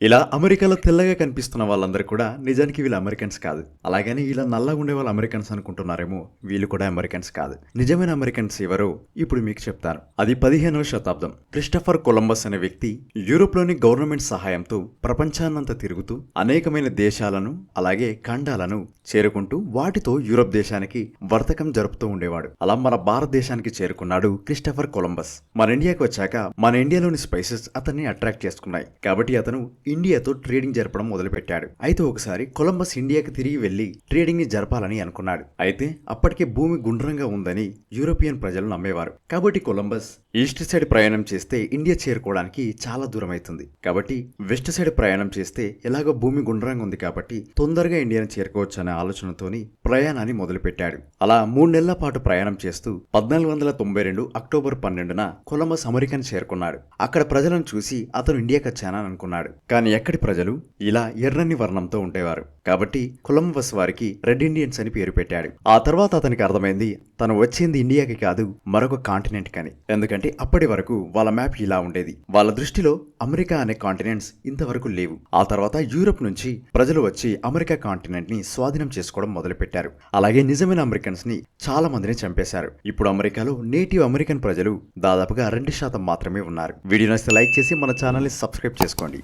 ఇలా అమెరికాలో తెల్లగా కనిపిస్తున్న వాళ్ళందరూ కూడా నిజానికి వీళ్ళు అమెరికన్స్ కాదు. అలాగని ఇలా నల్లగా ఉండే వాళ్ళు అమెరికన్స్ అనుకుంటున్నారేమో, వీళ్ళు కూడా అమెరికన్స్ కాదు. నిజమైన అమెరికన్స్ ఎవరో ఇప్పుడు మీకు చెప్తాను. అది 15వ శతాబ్దం. క్రిస్టఫర్ కొలంబస్ అనే వ్యక్తి యూరోప్లోని గవర్నమెంట్ సహాయంతో ప్రపంచాన్నంతా తిరుగుతూ అనేకమైన దేశాలను అలాగే ఖండాలను చేరుకుంటూ వాటితో యూరోప్ దేశానికి వర్తకం జరుపుతూ ఉండేవాడు. అలా మన భారతదేశానికి చేరుకున్నాడు క్రిస్టఫర్ కొలంబస్. మన ఇండియాకి వచ్చాక మన ఇండియాలోని స్పైసెస్ అతన్ని అట్రాక్ట్ చేసుకున్నాయి. కాబట్టి అతను ఇండియాతో ట్రేడింగ్ జరపడం మొదలుపెట్టాడు. అయితే ఒకసారి కొలంబస్ ఇండియాకి తిరిగి వెళ్లి ట్రేడింగ్ ని జరపాలని అనుకున్నాడు. అయితే అప్పటికే భూమి గుండ్రంగా ఉందని యూరోపియన్ ప్రజలు నమ్మేవారు. కాబట్టి కొలంబస్ ఈస్ట్ సైడ్ ప్రయాణం చేస్తే ఇండియా చేరుకోవడానికి చాలా దూరం అవుతుంది. కాబట్టి వెస్ట్ సైడ్ ప్రయాణం చేస్తే ఎలాగో భూమి గుండ్రంగా ఉంది కాబట్టి తొందరగా ఇండియాని చేరుకోవచ్చు అనే ఆలోచనతోని ప్రయాణాన్ని మొదలుపెట్టాడు. అలా 3 నెలల పాటు ప్రయాణం చేస్తూ 1492 అక్టోబర్ 12న కొలంబస్ అమెరికాని చేరుకున్నాడు. అక్కడ ప్రజలను చూసి అతను ఇండియాకి వచ్చానని అనుకున్నాడు. కానీ ఎక్కడి ప్రజలు ఇలా ఎర్రని వర్ణంతో ఉండేవారు. కాబట్టి కొలంబస్ వారికి రెడ్ ఇండియన్స్ అని పేరు పెట్టాడు. ఆ తర్వాత అతనికి అర్థమైంది తను వచ్చింది ఇండియాకి కాదు మరొక కాంటినెంట్ కని. ఎందుకంటే అప్పటి వరకు వాళ్ళ మ్యాప్ ఇలా ఉండేది. వాళ్ళ దృష్టిలో అమెరికా అనే కాంటినెంట్స్ ఇంతవరకు లేవు. ఆ తర్వాత యూరోప్ నుంచి ప్రజలు వచ్చి అమెరికా కాంటినెంట్ ని స్వాధీనం చేసుకోవడం మొదలుపెట్టారు. అలాగే నిజమైన అమెరికన్స్ ని చాలా మందిని చంపేశారు. ఇప్పుడు అమెరికాలో నేటివ్ అమెరికన్ ప్రజలు దాదాపుగా 2% మాత్రమే ఉన్నారు. వీడియో నచ్చితే లైక్ చేసి మన ఛానల్ ని సబ్స్క్రైబ్ చేసుకోండి.